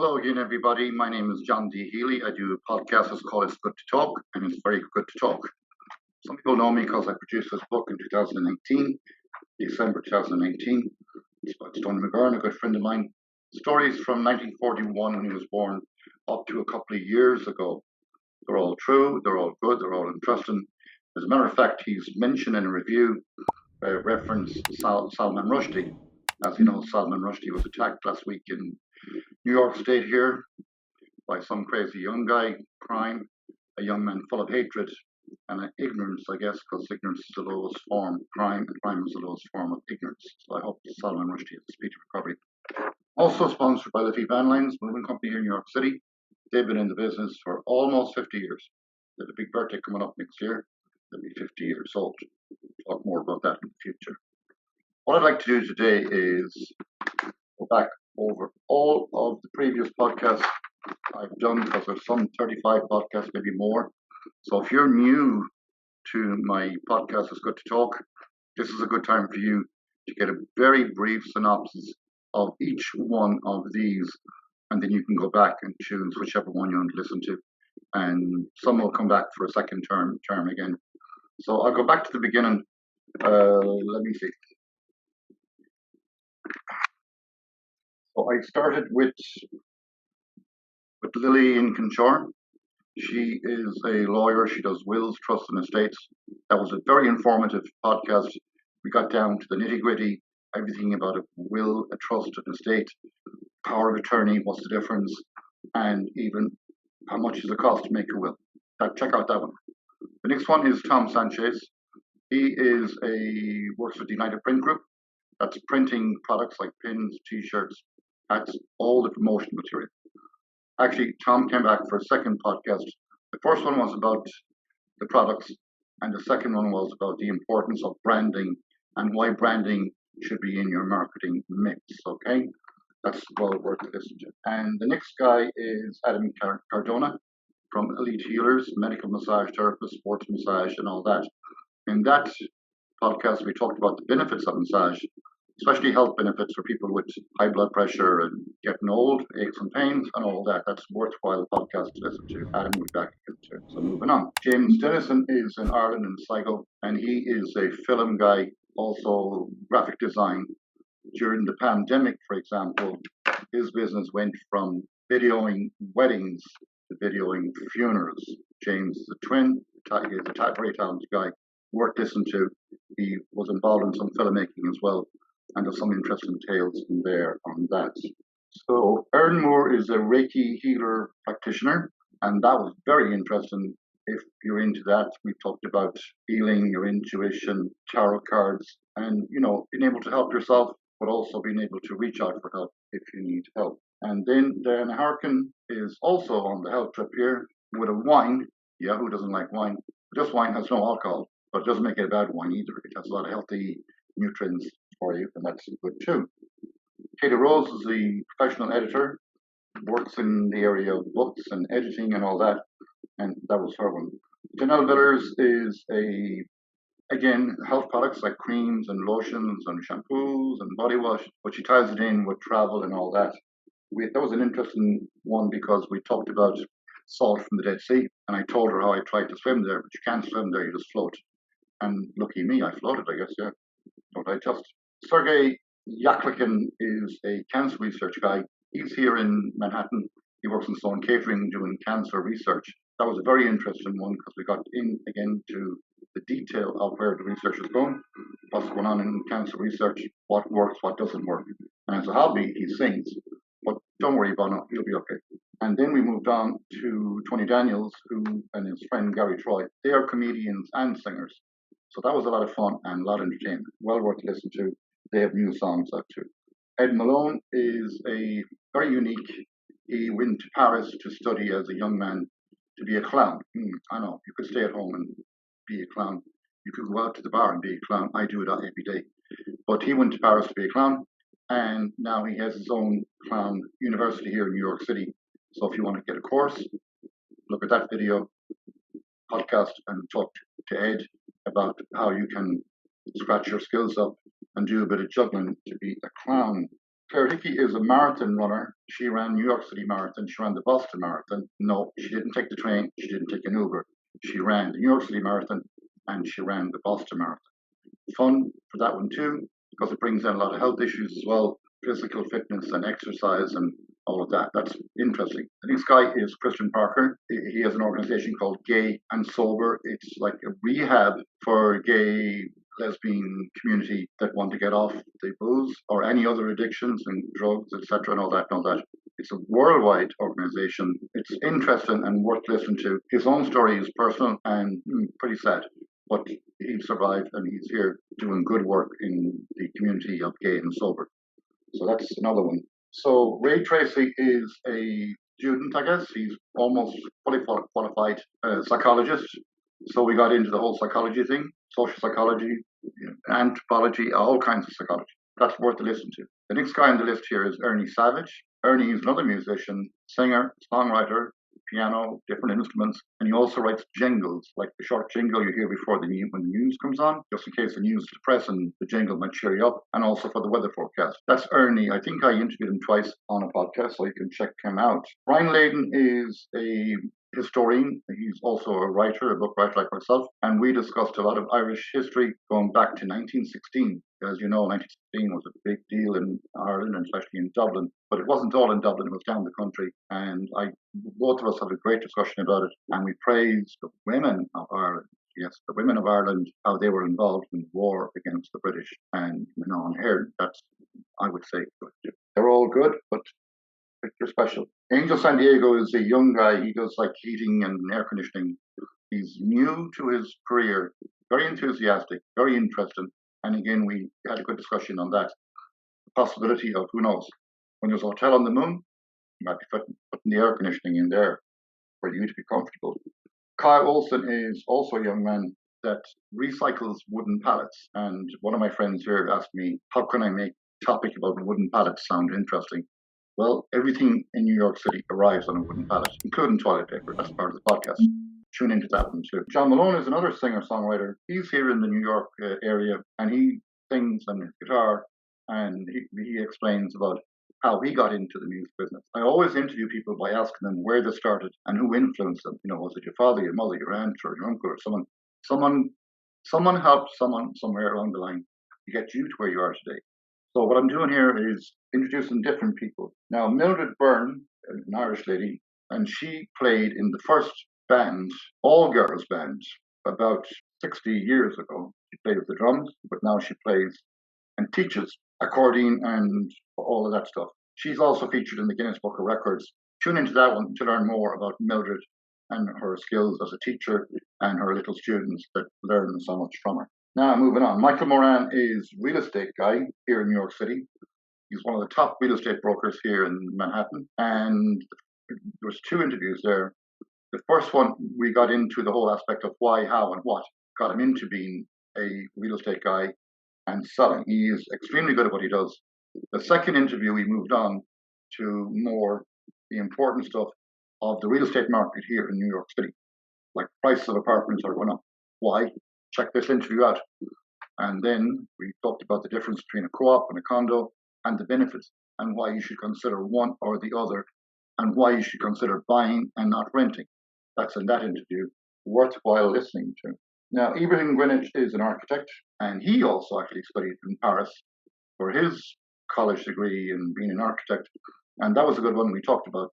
Hello again, everybody. My name is John D. Healy. I do a podcast that's called It's Good to Talk, and it's very good to talk. Some people know me because I produced this book in 2019, December 2019. It's by Tony McGurn, a good friend of mine. Stories from 1941 when he was born up to a couple of years ago. They're all true, they're all good, they're all interesting. As a matter of fact, he's mentioned in a review reference Salman Rushdie. As you know, Salman Rushdie was attacked last week in New York State here by some crazy young guy, crime, a young man full of hatred and ignorance, I guess, because ignorance is the lowest form of crime, and crime is the lowest form of ignorance. So I hope Salman Rushdie has a speedy recovery. Also sponsored by Liffey Van Lines, moving company here in New York City. They've been in the business for almost 50 years. They have a big birthday coming up next year. They'll be 50 years old. We'll talk more about that in the future. What I'd like to do today is go back over all of the previous podcasts I've done, because there's some 35 podcasts, maybe more. So if you're new to my podcast, It's Good to Talk, this is a good time for you to get a very brief synopsis of each one of these, and then you can go back and choose whichever one you want to listen to, and some will come back for a second term again. So I'll go back to the beginning. Let me see. So I started with Lily in Kinshore. She is a lawyer. She does wills, trusts, and estates. That was a very informative podcast. We got down to the nitty gritty, everything about a will, a trust, an estate, power of attorney, what's the difference, and even how much does it cost to make a will. Check out that one. The next one is Tom Sanchez. He works with the United Print Group. That's printing products like pins, t-shirts, hats, all the promotion material. Actually, Tom came back for a second podcast. The first one was about the products, and the second one was about the importance of branding and why branding should be in your marketing mix, okay? That's well worth listening to. And the next guy is Adam Cardona from Elite Healers, medical massage therapist, sports massage, and all that. In that podcast, we talked about the benefits of massage, especially health benefits for people with high blood pressure and getting old, aches and pains, and all that. That's worthwhile podcast to listen to. Adam will be back again too. So moving on. James Dennison is in Ireland in Sligo, and he is a film guy, also graphic design. During the pandemic, for example, his business went from videoing weddings to videoing funerals. James is a twin. He's a very talented guy. Worth listening to. He was involved in some filmmaking as well, and there's some interesting tales in there on that. So Erin Moore is a Reiki healer practitioner, and that was very interesting. If you're into that, we talked about healing, your intuition, tarot cards, and being able to help yourself, but also being able to reach out for help if you need help. And then Diana Harkin is also on the health trip here with a wine. Yeah, who doesn't like wine? This wine has no alcohol, but it doesn't make it a bad wine either. It has a lot of healthy nutrients for you, and that's good too. Katie Rose is the professional editor, works in the area of books and editing and all that, and that was her one. Janelle Villers is again, health products like creams and lotions and shampoos and body wash, but she ties it in with travel and all that. That was an interesting one because we talked about salt from the Dead Sea, and I told her how I tried to swim there, but you can't swim there, you just float. And lucky me, I floated, I guess, yeah. Don't I just? Sergey Yaklikin is a cancer research guy. He's here in Manhattan. He works in Sloan Catering doing cancer research. That was a very interesting one because we got in again to the detail of where the research is going, what's going on in cancer research, what works, what doesn't work. And as a hobby, he sings, but don't worry about it, he'll be okay. And then we moved on to Tony Daniels, who and his friend Gary Troy. They are comedians and singers. So that was a lot of fun and a lot of entertainment. Well worth listening to. They have new songs out too. Ed Malone is a very unique. He went to Paris to study as a young man to be a clown. I know, you could stay at home and be a clown. You could go out to the bar and be a clown. I do it every day. But he went to Paris to be a clown, and now he has his own clown university here in New York City. So if you want to get a course, look at that video, podcast, and talk to Ed about how you can scratch your skills up and do a bit of juggling to be a clown Claire Hickey is a marathon runner. She ran New York City Marathon. She ran the Boston Marathon. No, she didn't take the train. She didn't take an Uber. She ran the New York City Marathon and she ran the Boston Marathon. Fun for that one too, because it brings in a lot of health issues as well, physical fitness and exercise and all of that. That's interesting. The next guy is Christian Parker. He has an organization called Gay and Sober. It's like a rehab for gay, lesbian community that want to get off the booze or any other addictions and drugs, etc., and all that, and all that. It's a worldwide organization. It's interesting and worth listening to. His own story is personal and pretty sad, but he survived and he's here doing good work in the community of gay and sober. So that's another one. So Ray Tracy is a student, I guess. He's almost fully qualified psychologist. So we got into the whole psychology thing, social psychology, anthropology, all kinds of psychology. That's worth to listen to. The next guy on the list here is Ernie Savage. Ernie is another musician, singer, songwriter, piano, different instruments, and he also writes jingles, like the short jingle you hear before when the news comes on, just in case the news is depressing, the jingle might cheer you up, and also for the weather forecast. That's Ernie. I think I interviewed him twice on a podcast, so you can check him out. Brian Layden is a historian. He's also a writer, a book writer like myself, and we discussed a lot of Irish history going back to 1916. As you know, 1916 was a big deal in Ireland, and especially in Dublin. But it wasn't all in Dublin, it was down the country. And both of us had a great discussion about it, and we praised the women of Ireland. Yes, the women of Ireland, how they were involved in the war against the British. And, and here, that's, I would say, good. They're all good, but they're special. Angel San Diego is a young guy. He does like heating and air conditioning. He's new to his career, very enthusiastic, very interesting. And again, we had a good discussion on that. The possibility of, who knows, when there's a hotel on the moon, you might be putting the air conditioning in there for you to be comfortable. Kyle Olson is also a young man that recycles wooden pallets. And one of my friends here asked me, how can I make a topic about wooden pallets sound interesting? Well, everything in New York City arrives on a wooden pallet, including toilet paper. That's part of the podcast. Tune into that one too. John Malone is another singer-songwriter. He's here in the New York area, and he sings on his guitar, and he explains about how he got into the music business. I always interview people by asking them where they started and who influenced them. Was it your father, your mother, your aunt, or your uncle, or someone helped someone somewhere along the line to get you to where you are today. So what I'm doing here is introducing different people. Now, Mildred Byrne, an Irish lady, and she played in the first band, all girls band, about 60 years ago. She played the drums, but now she plays and teaches accordion and all of that stuff. She's also featured in the Guinness Book of Records. Tune into that one to learn more about Mildred and her skills as a teacher and her little students that learn so much from her. Now, moving on. Michael Moran is a real estate guy here in New York City. He's one of the top real estate brokers here in Manhattan. And there was 2 interviews there. The first one, we got into the whole aspect of why, how, and what got him into being a real estate guy and selling. He is extremely good at what he does. The second interview, we moved on to more the important stuff of the real estate market here in New York City. Like prices of apartments are going up. Why? Check this interview out. And then we talked about the difference between a co-op and a condo and the benefits and why you should consider one or the other and why you should consider buying and not renting. That's in that interview, worthwhile listening to. Now, Ibrahim Greenwich is an architect, and he also actually studied in Paris for his college degree in being an architect. And that was a good one. We talked about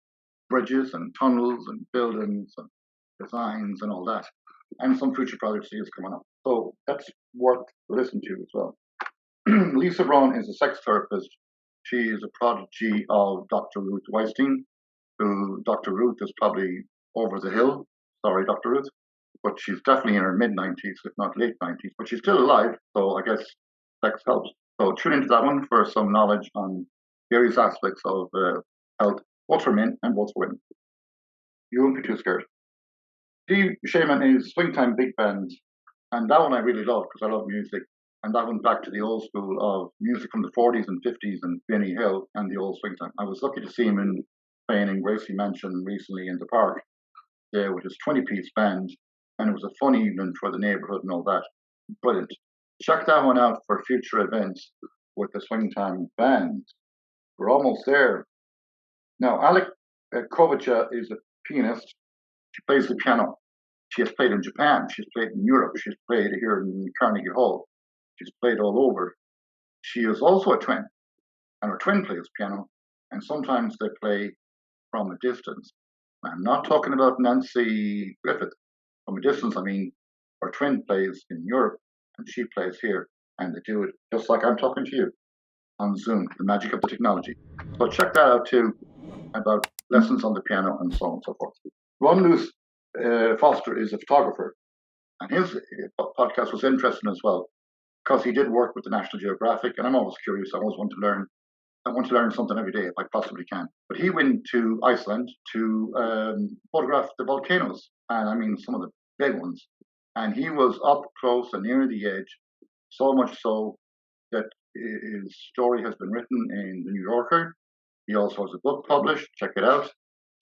bridges and tunnels and buildings and designs and all that. And some future projects he is coming up. So that's worth listening to as well. Lisa Brown is a sex therapist. She is a prodigy of Dr. Ruth Weinstein, who Dr. Ruth is probably over the hill. Sorry, Dr. Ruth. But she's definitely in her mid-90s, if not late 90s. But she's still alive, so I guess sex helps. So tune into that one for some knowledge on various aspects of health, both for men and both for women. You won't be too scared. Steve Shaman is Swing Time Big Band, and that one I really love because I love music. And that went back to the old school of music from the 40s and 50s and Benny Hill and the old Swing Time. I was lucky to see him playing in Gracie Mansion recently in the park there with his 20-piece band, and it was a fun evening for the neighborhood and all that. Brilliant. Check that one out for future events with the Swing Time Band. We're almost there. Now, Alec Kovacha is a pianist. She plays the piano. She has played in Japan. She's played in Europe. She's played here in Carnegie Hall. She's played all over. She is also a twin, and her twin plays piano, and sometimes they play from a distance. I'm not talking about Nancy Griffith. From a distance, I mean, her twin plays in Europe, and she plays here, and they do it just like I'm talking to you on Zoom, the magic of the technology. So check that out too, about lessons on the piano and so on and so forth. Ron Lewis Foster is a photographer, and his podcast was interesting as well, because he did work with the National Geographic, and I'm always curious. I always want to learn. I want to learn something every day if I possibly can. But he went to Iceland to photograph the volcanoes, and I mean some of the big ones. And he was up close and near the edge, so much so that his story has been written in the New Yorker. He also has a book published. Check it out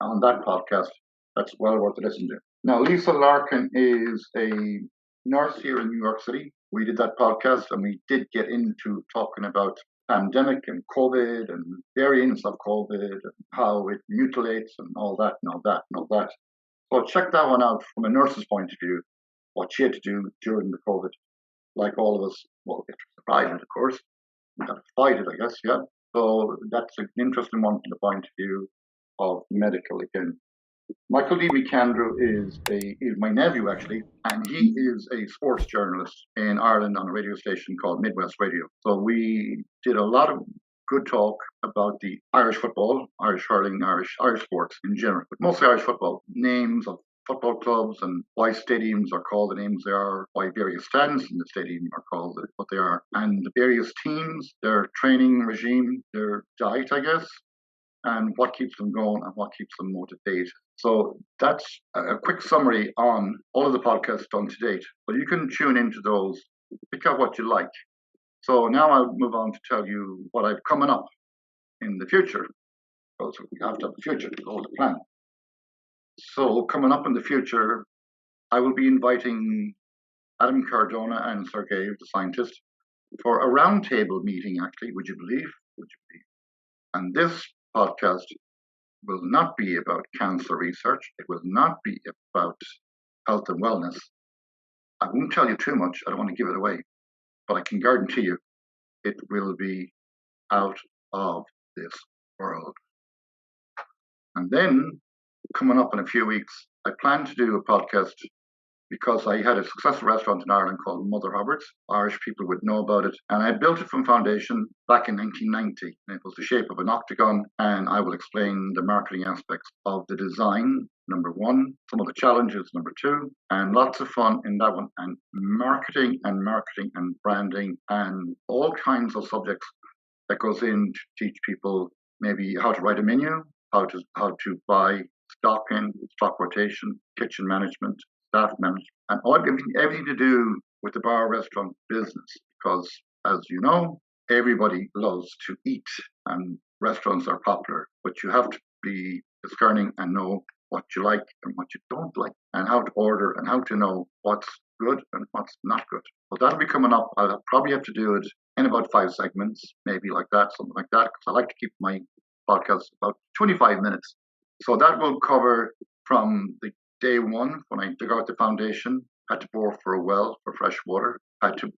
on that podcast. That's well worth a listen to. Now, Lisa Larkin is a nurse here in New York City. We did that podcast, and we did get into talking about pandemic and COVID and variants of COVID and how it mutilates and all that and all that and all that. So check that one out from a nurse's point of view, what she had to do during the COVID. Like all of us, well, it survived it, of course. We got to fight it, I guess, yeah. So that's an interesting one from the point of view of medical again. Michael D. McAndrew is my nephew, actually, and he is a sports journalist in Ireland on a radio station called Midwest Radio. So we did a lot of good talk about the Irish football, Irish hurling, Irish sports in general, but mostly Irish football, names of football clubs and why stadiums are called the names they are, why various stands in the stadium are called what they are, and the various teams, their training regime, their diet, I guess, and what keeps them going and what keeps them motivated. So that's a quick summary on all of the podcasts done to date. But you can tune into those, pick out what you like. So now I'll move on to tell you what I've coming up in the future. Because we have to have the future to hold the plan. So coming up in the future, I will be inviting Adam Cardona and Sergey, the scientist, for a roundtable meeting, actually, would you believe? And this podcast will not be about cancer research. It will not be about health and wellness. I won't tell you too much. I don't want to give it away. But I can guarantee you it will be out of this world. And then, coming up in a few weeks, I plan to do a podcast because I had a successful restaurant in Ireland called Mother Roberts. Irish people would know about it. And I built it from foundation back in 1990. And it was the shape of an octagon. And I will explain the marketing aspects of the design, number one, some of the challenges, number two, and lots of fun in that one. And marketing and branding and all kinds of subjects that goes in to teach people maybe how to write a menu, how to buy stock in, stock rotation, kitchen management, staff management, and everything to do with the bar restaurant business. Because, as you know, everybody loves to eat, and restaurants are popular. But you have to be discerning and know what you like and what you don't like, and how to order and how to know what's good and what's not good. Well, that'll be coming up. I'll probably have to do it in about 5 segments, maybe like that, something like that, because I like to keep my podcast about 25 minutes. So that will cover from the day one when I dug out the foundation, had to bore for a well for fresh water, had to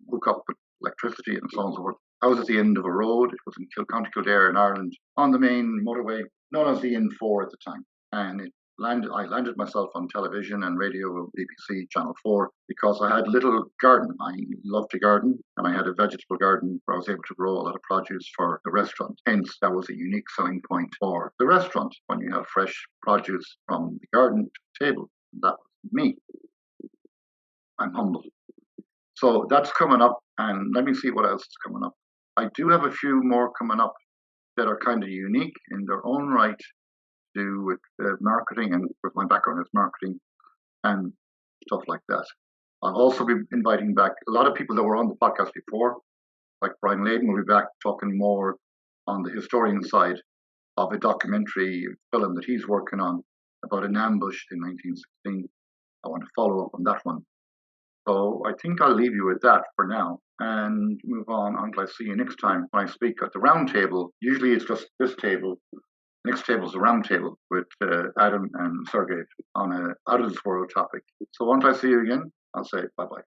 hook up with electricity and so on and so forth. I was at the end of a road. It was in County Kildare in Ireland on the main motorway, known as the N4 at the time. And I landed myself on television and radio, BBC, Channel 4, because I had a little garden. I love to garden, and I had a vegetable garden where I was able to grow a lot of produce for the restaurant. Hence, that was a unique selling point for the restaurant when you have fresh produce from the garden to the table. That was me. I'm humble. So that's coming up, and let me see what else is coming up. I do have a few more coming up that are kind of unique in their own right, to do with marketing, and with my background is marketing and stuff like that. I'll also be inviting back a lot of people that were on the podcast before, like Brian Layden will be back talking more on the historian side of a documentary film that he's working on about an ambush in 1916. I want to follow up on that one. So I think I'll leave you with that for now. and move on until I see you next time when I speak at the round table. Usually it's just this table. Next table is the round table with Adam and Sergey on a out of this world topic. So until I see you again, I'll say bye-bye.